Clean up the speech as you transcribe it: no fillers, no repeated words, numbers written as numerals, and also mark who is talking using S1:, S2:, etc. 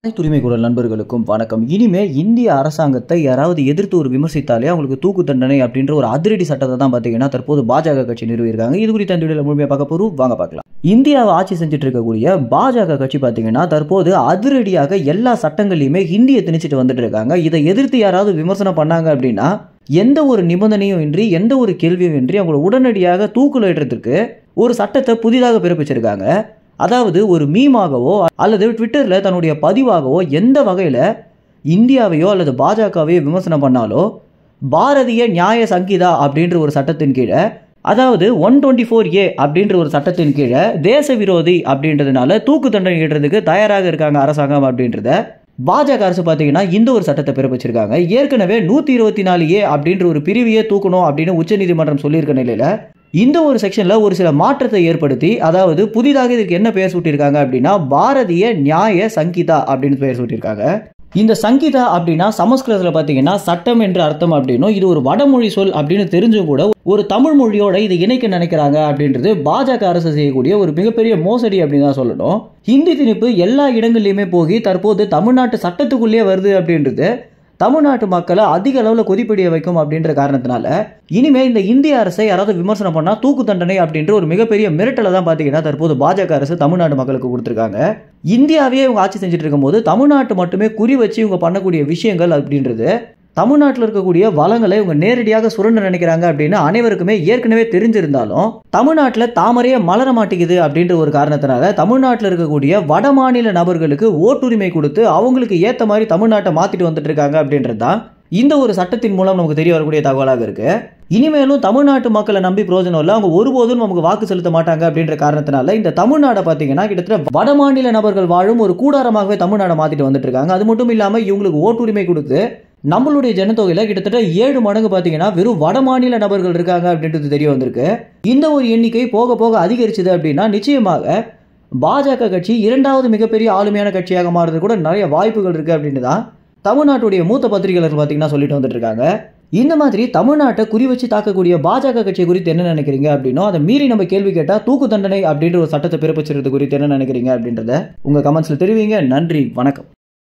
S1: உரிமை குரல் நண்பர்களுக்கும் வணக்கம். இனிமே இந்திய அரசாங்கத்தை யாராவது எதிர்த்து ஒரு விமர்சித்தாலே அவங்களுக்கு தூக்கு தண்டனை அப்படின்ற ஒரு அதிரடி சட்டத்தை தான் பார்த்தீங்கன்னா தற்போது பாஜக கட்சி நிறுவியிருக்காங்க. இது குறித்து அந்த வீடியோவில் முழுமையாக பார்க்க போறோம், வாங்க பார்க்கலாம். இந்தியாவை ஆட்சி செஞ்சுட்டு இருக்கக்கூடிய பாஜக கட்சி பார்த்தீங்கன்னா தற்போது அதிரடியாக எல்லா சட்டங்களையுமே ஹிந்தியை திணிச்சிட்டு வந்துட்டு இருக்காங்க. இதை எதிர்த்து யாராவது விமர்சனம் பண்ணாங்க அப்படின்னா எந்த ஒரு நிபந்தனையும் இன்றி எந்த ஒரு கேள்வியும் இன்றி அவங்களை உடனடியாக தூக்குல இடுறதுக்கு ஒரு சட்டத்தை புதிதாக பிறப்பிச்சிருக்காங்க. அதாவது ஒரு மீமாகவோ அல்லது ட்விட்டரில் தன்னுடைய பதிவாகவோ எந்த வகையில் இந்தியாவையோ அல்லது பாஜகவையோ விமர்சனம் பண்ணாலோ பாரதிய நியாய சங்கீதா அப்படின்ற ஒரு சட்டத்தின் கீழே, அதாவது 124A அப்படின்ற ஒரு சட்டத்தின் கீழே தேச விரோதி அப்படின்றதுனால தூக்கு தண்டனை இடுறதுக்கு தயாராக இருக்காங்க அரசாங்கம் அப்படின்றத பாஜக அரசு பார்த்தீங்கன்னா இந்த ஒரு சட்டத்தை பிறப்பிச்சிருக்காங்க. ஏற்கனவே 124A அப்படின்ற ஒரு பிரிவையே தூக்கணும் அப்படின்னு உச்சநீதிமன்றம் சொல்லியிருக்க நிலையில் இந்த ஒரு செக்ஷனில் ஒரு சில மாற்றத்தை ஏற்படுத்தி, அதாவது புதிதாக இதுக்கு என்ன பெயர் சூட்டியிருக்காங்க அப்படின்னா பாரதிய நியாய சங்கீதா அப்படின்னு பெயர் சூட்டியிருக்காங்க. இந்த சங்கீதா அப்படின்னா சமஸ்கிருதத்தில் பார்த்தீங்கன்னா சட்டம் என்று அர்த்தம் அப்படின்னும், இது ஒரு வடமொழி சொல் அப்படின்னு தெரிஞ்சும் கூட ஒரு தமிழ் மொழியோட இதை இணைக்க நினைக்கிறாங்க அப்படின்றது பாஜக அரசு செய்யக்கூடிய ஒரு மிகப்பெரிய மோசடி அப்படின்னு தான் சொல்லணும். ஹிந்தி திணிப்பு எல்லா இடங்கள்லையுமே போகி தற்போது தமிழ்நாட்டு சட்டத்துக்குள்ளேயே வருது அப்படின்றது தமிழ்நாட்டு மக்களை அதிக அளவில் கொதிப்படிய வைக்கும் அப்படின்ற காரணத்தினால இனிமேல் இந்த இந்திய அரசை யாராவது விமர்சனம் பண்ணால் தூக்கு தண்டனை அப்படின்ற ஒரு மிகப்பெரிய மிரட்டலை தான் பார்த்தீங்கன்னா தற்போது பாஜக அரசு தமிழ்நாட்டு மக்களுக்கு கொடுத்துருக்காங்க. இந்தியாவையே இவங்க ஆட்சி செஞ்சுட்டு இருக்கும்போது தமிழ்நாட்டு மட்டுமே குறி வச்சு இவங்க பண்ணக்கூடிய விஷயங்கள் அப்படின்றது தமிழ்நாட்டில் இருக்கக்கூடிய வளங்களை இவங்க நேரடியாக சுரண்ட நினைக்கிறாங்க அப்படின்னு அனைவருக்குமே ஏற்கனவே தெரிஞ்சிருந்தாலும் தமிழ்நாட்டில் தாமரையே மலர மாட்டேங்குது அப்படின்ற ஒரு காரணத்தினால தமிழ்நாட்டில் இருக்கக்கூடிய வட மாநில நபர்களுக்கு ஓட்டுரிமை கொடுத்து அவங்களுக்கு ஏற்ற மாதிரி தமிழ்நாட்டை மாற்றிட்டு வந்துட்டு இருக்காங்க அப்படின்றது தான் இந்த ஒரு சட்டத்தின் மூலம் நமக்கு தெரிய வரக்கூடிய தகவலாக இருக்கு. இனிமேலும் தமிழ்நாட்டு மக்களை நம்பி பிரயோஜனம் இல்லை, அவங்க ஒருபோதும் நமக்கு வாக்கு செலுத்த மாட்டாங்க அப்படின்ற காரணத்தினால இந்த தமிழ்நாடை பார்த்தீங்கன்னா கிட்டத்தட்ட வட மாநில நபர்கள் வாழும் ஒரு கூடாரமாகவே தமிழ்நாடை மாற்றிட்டு வந்துட்டு இருக்காங்க. அது மட்டும் இல்லாமல் இவங்களுக்கு ஓட்டுரிமை கொடுத்து நம்மளுடைய ஜனத்தொகையில் கிட்டத்தட்ட 7 மடங்கு பார்த்தீங்கன்னா வெறும் வட மாநில நபர்கள் இருக்காங்க அப்படின்றது தெரிய வந்திருக்கு. இந்த ஒரு எண்ணிக்கை போக போக அதிகரிச்சது அப்படின்னா நிச்சயமாக பாஜக கட்சி இரண்டாவது மிகப்பெரிய ஆளுமையான கட்சியாக மாறுறது கூட நிறைய வாய்ப்புகள் இருக்கு அப்படின்னு தான் தமிழ்நாட்டுடைய மூத்த பத்திரிகையாளர்கள் பார்த்தீங்கன்னா சொல்லிட்டு வந்துட்டு இருக்காங்க. இந்த மாதிரி தமிழ்நாட்டை குறி வச்சு தாக்கக்கூடிய பாஜக கட்சி குறித்து என்ன நினைக்கிறீங்க அப்படின்னா அதை மீறி நம்ம கேள்வி கேட்டால் தூக்கு தண்டனை அப்படின்ற ஒரு சட்டத்தை பிறப்பிச்சிருக்கிறது குறித்து என்ன நினைக்கிறீங்க அப்படின்றத உங்க கமெண்ட்ஸ்ல தெரிவிங்க. நன்றி, வணக்கம்.